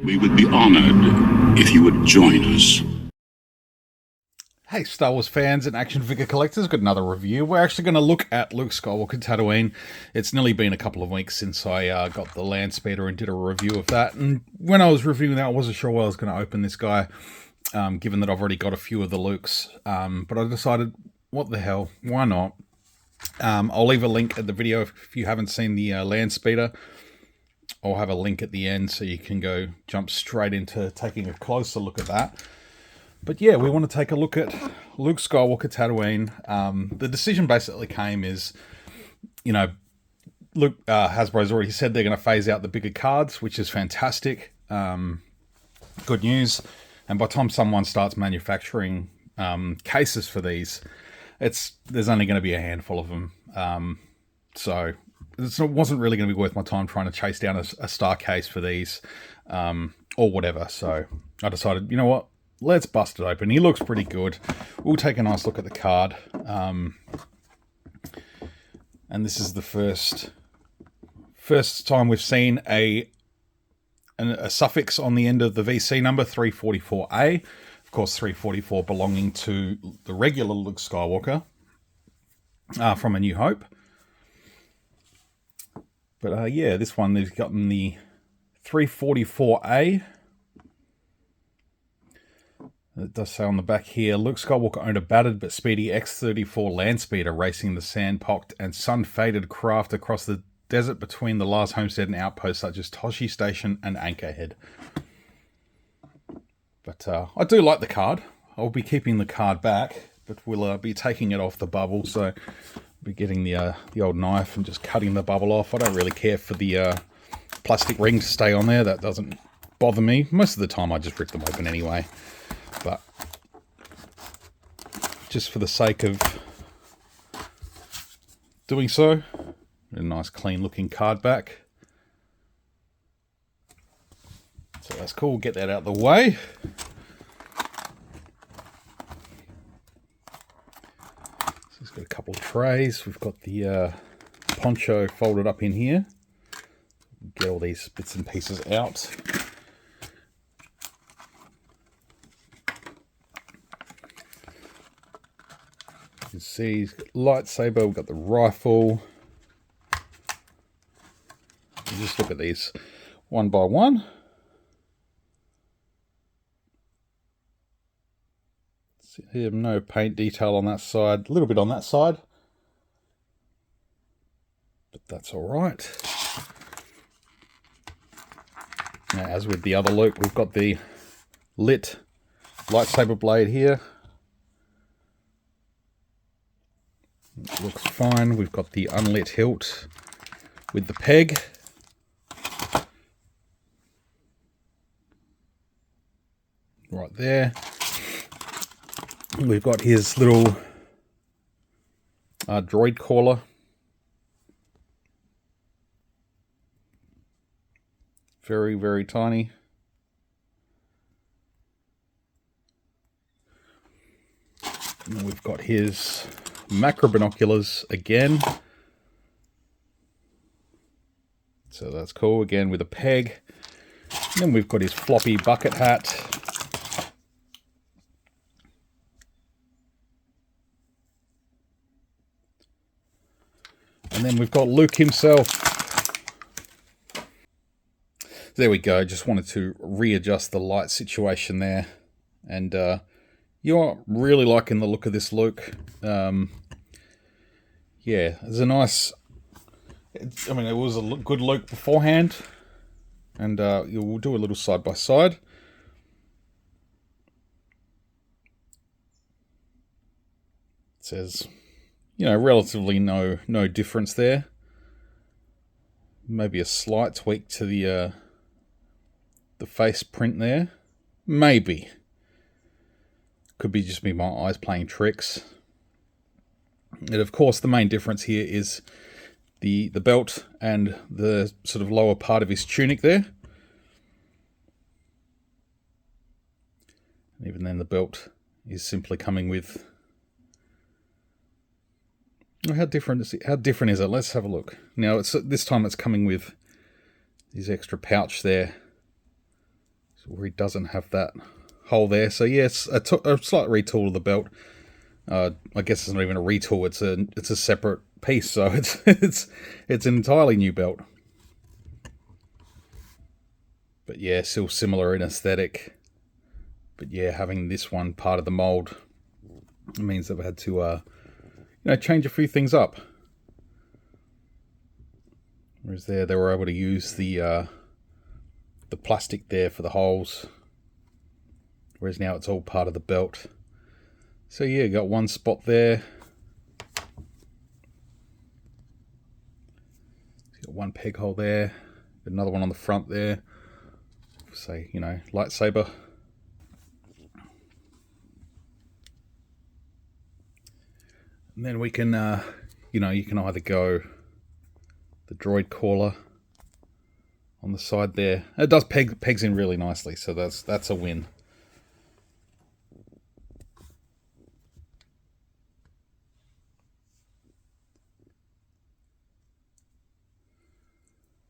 We would be honored if you would join us. Hey Star Wars fans and action figure collectors, got another review. We're actually going to look at Luke Skywalker Tatooine. It's nearly been a couple of weeks since I got the land speeder and did a review of that. And when I was reviewing that, I wasn't sure where I was going to open this guy, given that I've already got a few of the Lukes. But I decided, what the hell, why not? I'll leave a link at the video if you haven't seen the land speeder. I'll have a link at the end so you can go jump straight into taking a closer look at that. But yeah, we want to take a look at Luke Skywalker Tatooine. The decision basically came is, Luke, Hasbro's already said they're going to phase out the bigger cards, which is fantastic. Good news. And by the time someone starts manufacturing cases for these, there's only going to be a handful of them. So it wasn't really going to be worth my time trying to chase down a star case for these or whatever. So I decided, you know what? Let's bust it open. He looks pretty good. We'll take a nice look at the card. And this is the first time we've seen a suffix on the end of the VC number, 344A. Of course, 344 belonging to the regular Luke Skywalker from A New Hope. But yeah, this one, they've gotten the 344A. It does say on the back here, Luke Skywalker owned a battered but speedy X-34 land speeder racing the sand-pocked and sun-faded craft across the desert between the last homestead and outposts such as Toshi Station and Anchorhead. But I do like the card. I'll be keeping the card back, but we'll be taking it off the bubble, so I'll be getting the old knife and just cutting the bubble off. I don't really care for the plastic ring to stay on there. That doesn't bother me. Most of the time I just rip them open anyway. But just for the sake of doing so, a nice clean looking card back. So that's cool, we'll get that out of the way. So it's got a couple of trays. We've got the poncho folded up in here. Get all these bits and pieces out. You can see he's got lightsaber, we've got the rifle. You just look at these one by one. See here, no paint detail on that side, a little bit on that side, but that's all right. Now, as with the other Luke, we've got the lit lightsaber blade here. It looks fine. We've got the unlit hilt with the peg. Right there. We've got his little droid caller. Very, very tiny. And we've got his macro binoculars again. So that's cool, again with a peg. And then we've got his floppy bucket hat. And then we've got Luke himself. There we go, just wanted to readjust the light situation there. And you're really liking the look of this Luke. Yeah, there's a nice... I mean, it was a good Luke beforehand. And we'll do a little side by side. It says, relatively no difference there. Maybe a slight tweak to the face print there. Maybe. Could be just me, my eyes playing tricks. And of course, the main difference here is the belt and the sort of lower part of his tunic there. And even then, the belt is simply coming with... How different is it? How different is it? Let's have a look. Now, this time it's coming with his extra pouch there. where he doesn't have that hole there. So yeah, it's a slight retool of the belt. I guess it's not even a retool. It's a separate piece. So it's an entirely new belt. But yeah, still similar in aesthetic. But yeah, having this one part of the mold means they've had to change a few things up. Whereas there, they were able to use the plastic there for the holes. Whereas now it's all part of the belt. So yeah, got one spot there. Got one peg hole there. Got another one on the front there. Say, lightsaber. And then we can, you can either go the droid caller on the side there. It does pegs in really nicely, so that's a win.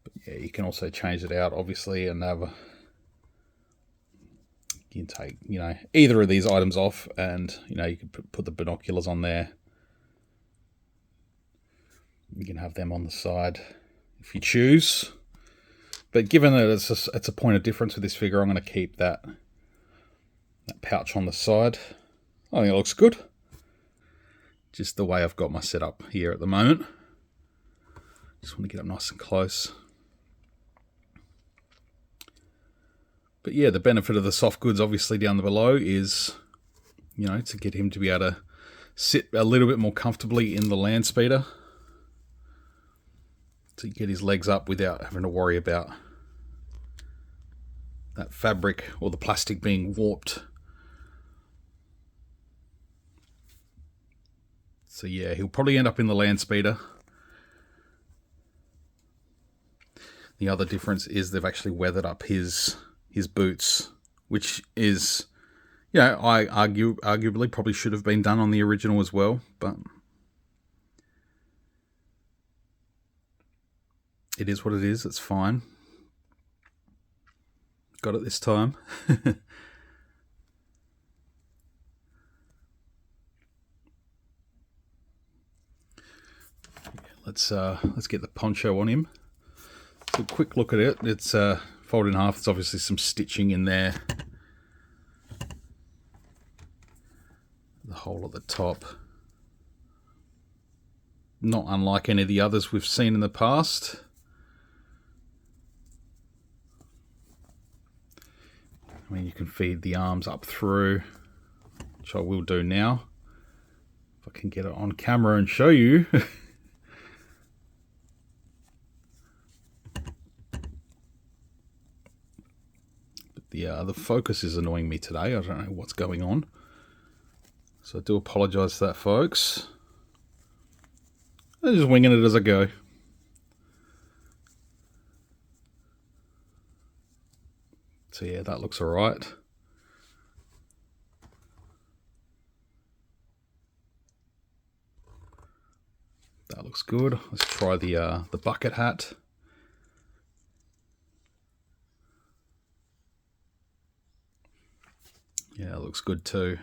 But yeah, you can also change it out, obviously, and have you can take either of these items off, and you can put the binoculars on there. You can have them on the side if you choose. But given that it's a point of difference with this figure, I'm going to keep that pouch on the side. I think it looks good. Just the way I've got my setup here at the moment. Just want to get up nice and close. But yeah, the benefit of the soft goods obviously down below is, to get him to be able to sit a little bit more comfortably in the land speeder. To get his legs up without having to worry about that fabric or the plastic being warped. So yeah, he'll probably end up in the land speeder. The other difference is they've actually weathered up his boots, which is, I arguably probably should have been done on the original as well, but it is what it is. It's fine. Got it this time. Let's get the poncho on him. So a quick look at it. It's folded in half. There's obviously some stitching in there. The hole at the top. Not unlike any of the others we've seen in the past. I mean, you can feed the arms up through, which I will do now. If I can get it on camera and show you. But the focus is annoying me today. I don't know what's going on. So I do apologise for that, folks. I'm just winging it as I go. So yeah, that looks alright. That looks good. Let's try the bucket hat. Yeah, it looks good too.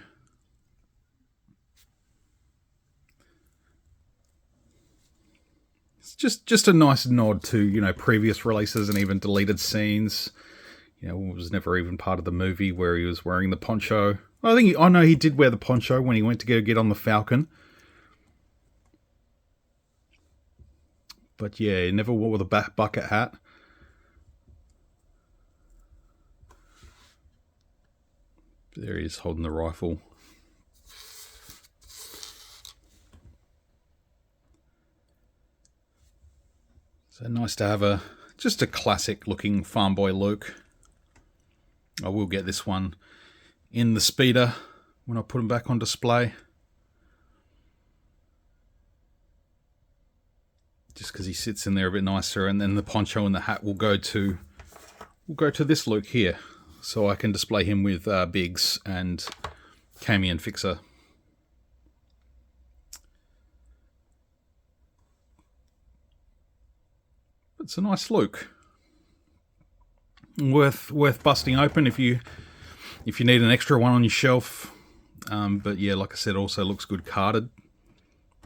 It's just a nice nod to, previous releases and even deleted scenes. It was never even part of the movie where he was wearing the poncho. I know he did wear the poncho when he went to go get on the Falcon. But yeah, he never wore the bucket hat. There he is holding the rifle. So nice to have just a classic looking farm boy Luke. I will get this one in the speeder when I put him back on display. Just because he sits in there a bit nicer, and then the poncho and the hat will go to this Luke here. So I can display him with Biggs and Cammy and Fixer. It's a nice Luke. worth busting open if you need an extra one on your shelf. But yeah, like I said, also looks good carded,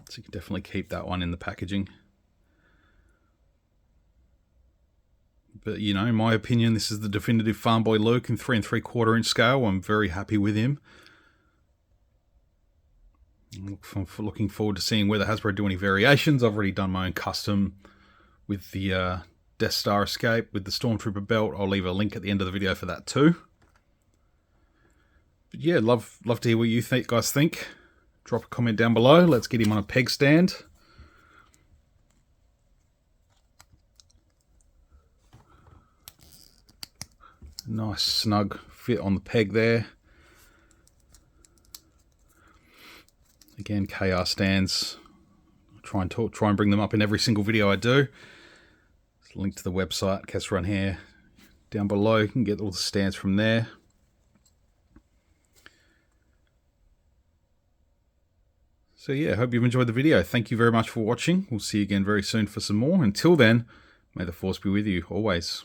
so you can definitely keep that one in the packaging. But you know, in my opinion, this is the definitive Farm Boy Luke in 3 3/4 inch scale. I'm very happy with him. I'm looking forward to seeing whether Hasbro do any variations. I've already done my own custom with the Death Star escape with the Stormtrooper belt. I'll leave a link at the end of the video for that too. But yeah, love to hear what you guys think. Drop a comment down below. Let's get him on a peg stand. Nice snug fit on the peg there. Again, KR stands. Try and bring them up in every single video I do. There's a link to the website, Kess Run here, down below. You can get all the stands from there. So yeah, I hope you've enjoyed the video. Thank you very much for watching. We'll see you again very soon for some more. Until then, may the Force be with you always.